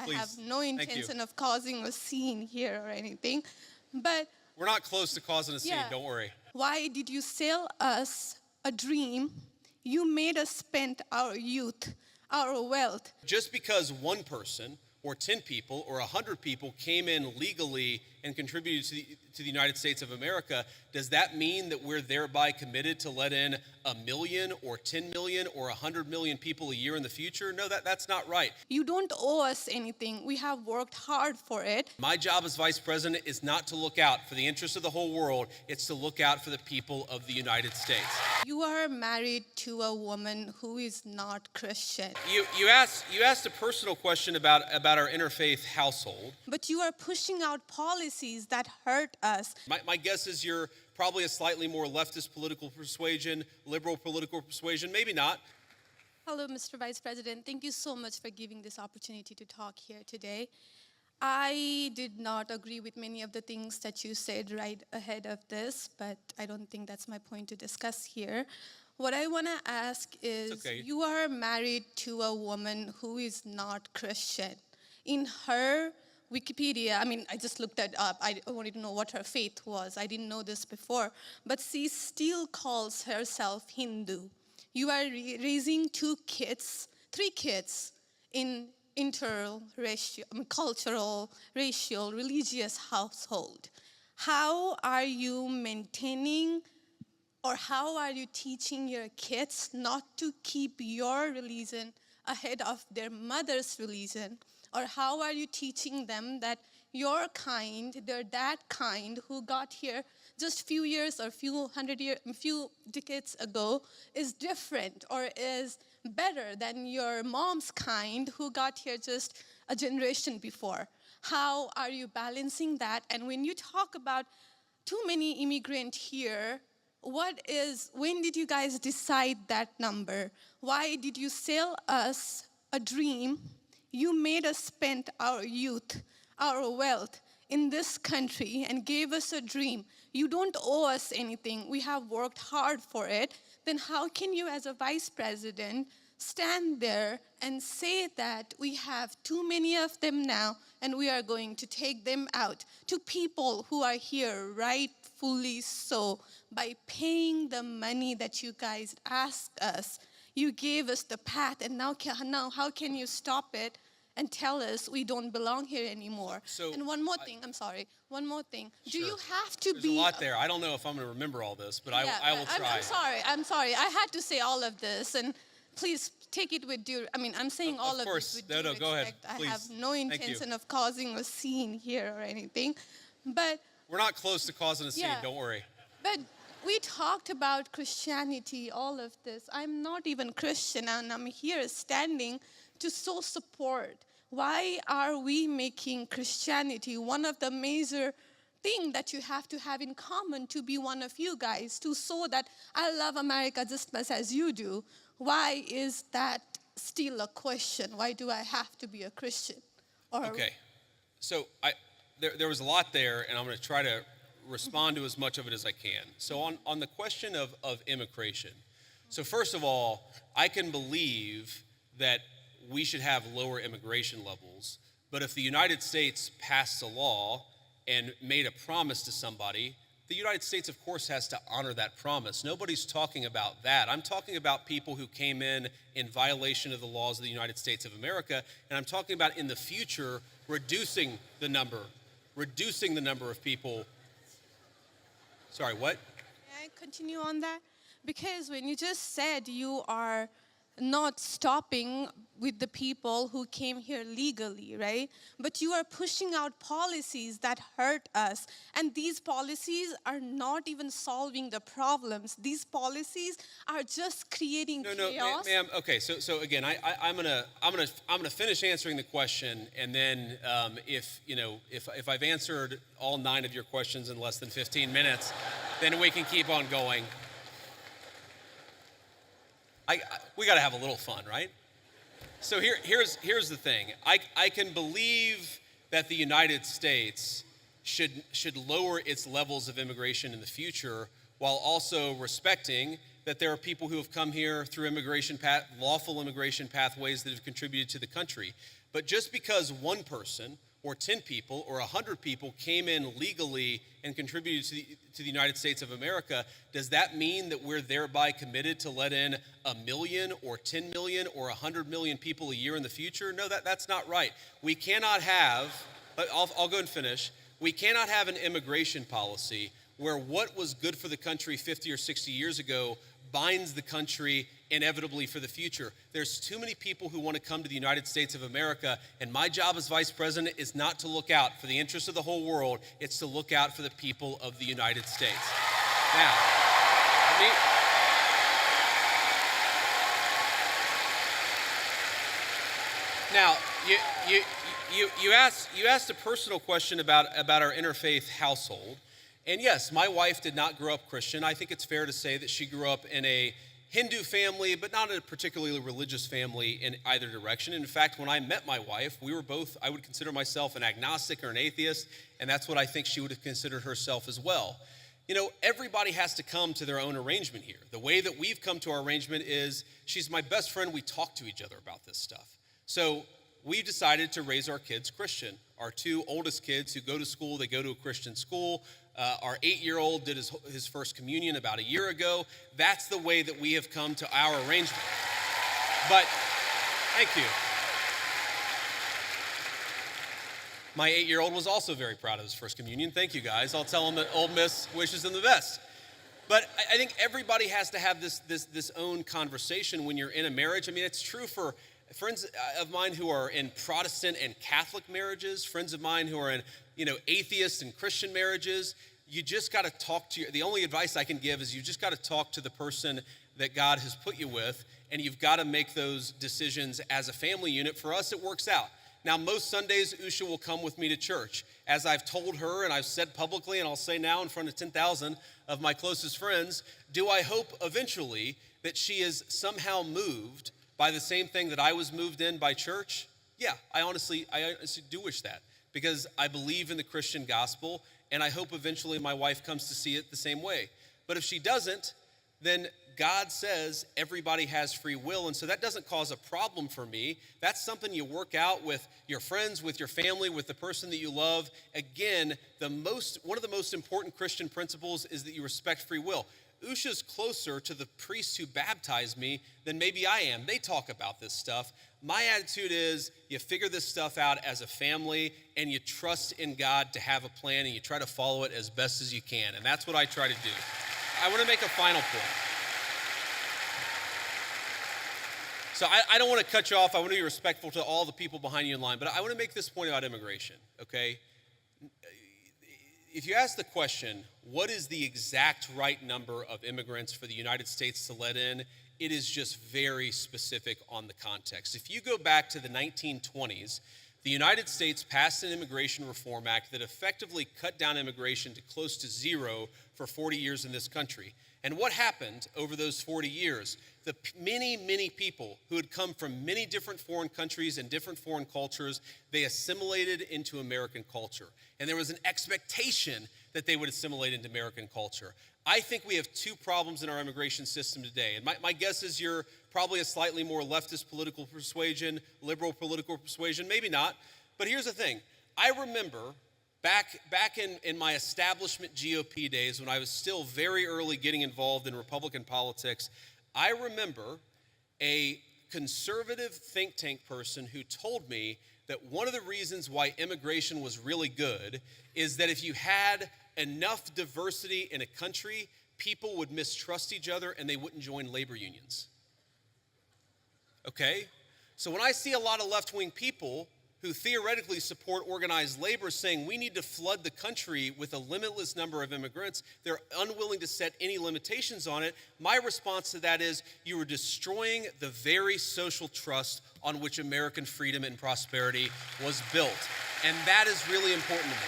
I Please. have no Thank you. intention of causing a scene here or anything. But We're not close to causing a scene, Yeah. don't worry. why did you sell us a dream? You made us spend our youth, our wealth. Just because one person or 10 people or 100 people came in legally and contributed to the United States of America, does that mean that we're thereby committed to let in 1 million or 10 million or 100 million people a year in the future? No, that's not right. You don't owe us anything. We have worked hard for it. My job as vice president is not to look out for the interests of the whole world. It's to look out for the people of the United States. You are married to a woman who is not Christian, You asked a personal question about our interfaith household. but you are pushing out policies that hurt us. My guess is you're probably a slightly more leftist political persuasion, liberal political persuasion, maybe not. Hello, Mr. Vice President. Thank you so much for giving this opportunity to talk here today. I did not agree with many of the things that you said right ahead of this, but I don't think that's my point to discuss here. What I want to ask is, okay. you are married to a woman who is not Christian. In her Wikipedia, I just looked that up. I wanted to know what her faith was. I didn't know this before. But she still calls herself Hindu. You are raising three kids in cultural, racial, religious household. How are you maintaining, or how are you teaching your kids not to keep your religion ahead of their mother's religion? Or how are you teaching them that your kind, they're that kind who got here just few years or few decades ago is different or is better than your mom's kind who got here just a generation before? How are you balancing that? And when you talk about too many immigrants here, when did you guys decide that number? Why did you sell us a dream? You made us spend our youth, our wealth in this country and gave us a dream. You don't owe us anything. We have worked hard for it. Then how can you, as a vice president, stand there and say that we have too many of them now and we are going to take them out to people who are here rightfully so by paying the money that you guys asked us? You gave us the path, and now how can you stop it and tell us we don't belong here anymore? And one more thing. Do you have to There's be... a lot there. I don't know if I'm going to remember all this, but I will try. I'm sorry. I had to say all of this, and please take it with due... I'm saying all of this with due respect. Go ahead. Please. I have no intention of causing a scene here or anything, but... We're not close to causing a scene, Yeah. don't worry. But we talked about Christianity, all of this. I'm not even Christian, and I'm here standing to so support. Why are we making Christianity one of the major things that you have to have in common to be one of you guys, to show that I love America just as much as you do? Why is that still a question? Why do I have to be a Christian? Okay, so there was a lot there, and I'm going to try to respond to as much of it as I can. So on the question of immigration, so first of all, I can believe that we should have lower immigration levels, but if the United States passed a law and made a promise to somebody, the United States, of course, has to honor that promise. Nobody's talking about that. I'm talking about people who came in violation of the laws of the United States of America, and I'm talking about in the future reducing the number of people. Sorry, what? May I continue on that? Because when you just said you are not stopping with the people who came here legally, right? But you are pushing out policies that hurt us. And these policies are not even solving the problems. These policies are just creating chaos. No, ma'am. Okay, so again, I'm gonna finish answering the question, and then if I've answered all 9 of your questions in less than 15 minutes, then we can keep on going. We got to have a little fun, right? So here's the thing. I can believe that the United States should lower its levels of immigration in the future, while also respecting that there are people who have come here through lawful immigration pathways that have contributed to the country. But just because one person or 10 people or 100 people came in legally and contributed to the United States of America, does that mean that we're thereby committed to let in 1 million or 10 million or 100 million people a year in the future? No, that's not right. We cannot have, I'll go and finish. We cannot have an immigration policy where what was good for the country 50 or 60 years ago binds the country inevitably for the future. There's too many people who want to come to the United States of America, and my job as vice president is not to look out for the interests of the whole world, it's to look out for the people of the United States. Now, you asked a personal question about our interfaith household. And yes, my wife did not grow up Christian. I think it's fair to say that she grew up in a Hindu family, but not a particularly religious family in either direction. In fact, when I met my wife, we were both, I would consider myself an agnostic or an atheist, and that's what I think she would have considered herself as well. You know, everybody has to come to their own arrangement here. The way that we've come to our arrangement is she's my best friend. We talk to each other about this stuff. So we've decided to raise our kids Christian. Our two oldest kids who go to school, they go to a Christian school. Our 8-year-old did his first communion about a year ago. That's the way that we have come to our arrangement. But, thank you. My 8-year-old was also very proud of his first communion. Thank you, guys. I'll tell him that Ole Miss wishes him the best. But I think everybody has to have this own conversation when you're in a marriage. I mean, it's true for friends of mine who are in Protestant and Catholic marriages, friends of mine who are in, atheist and Christian marriages. You just got to talk to the only advice I can give is you just got to talk to the person that God has put you with, and you've got to make those decisions as a family unit. For us, it works out. Now, most Sundays, Usha will come with me to church. As I've told her and I've said publicly, and I'll say now in front of 10,000 of my closest friends, do I hope eventually that she is somehow moved by the same thing that I was moved in by church? Yeah, I honestly do wish that, because I believe in the Christian gospel, and I hope eventually my wife comes to see it the same way. But if she doesn't, then God says everybody has free will, and so that doesn't cause a problem for me. That's something you work out with your friends, with your family, with the person that you love. Again, one of the most important Christian principles is that you respect free will. Usha's closer to the priests who baptized me than maybe I am. They talk about this stuff. My attitude is you figure this stuff out as a family, and you trust in God to have a plan, and you try to follow it as best as you can. And that's what I try to do. I want to make a final point. So I don't want to cut you off. I want to be respectful to all the people behind you in line, but I want to make this point about immigration, okay? If you ask the question, what is the exact right number of immigrants for the United States to let in, it is just very specific on the context. If you go back to the 1920s, the United States passed an Immigration Reform Act that effectively cut down immigration to close to zero for 40 years in this country. And what happened over those 40 years? The many, many people who had come from many different foreign countries and different foreign cultures, they assimilated into American culture. And there was an expectation that they would assimilate into American culture. I think we have two problems in our immigration system today. And my guess is you're probably a slightly more leftist political persuasion, liberal political persuasion, maybe not. But here's the thing. I remember back in my establishment GOP days, when I was still very early getting involved in Republican politics, I remember a conservative think tank person who told me that one of the reasons why immigration was really good is that if you had enough diversity in a country, people would mistrust each other and they wouldn't join labor unions. Okay? So when I see a lot of left-wing people who theoretically support organized labor saying we need to flood the country with a limitless number of immigrants, they're unwilling to set any limitations on it. My response to that is you are destroying the very social trust on which American freedom and prosperity was built. And that is really important to me.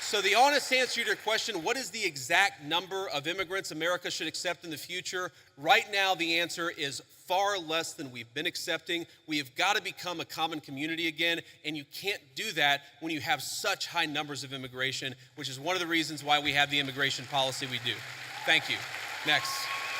So the honest answer to your question, what is the exact number of immigrants America should accept in the future? Right now, the answer is far less than we've been accepting. We have got to become a common community again, and you can't do that when you have such high numbers of immigration, which is one of the reasons why we have the immigration policy we do. Thank you. Next.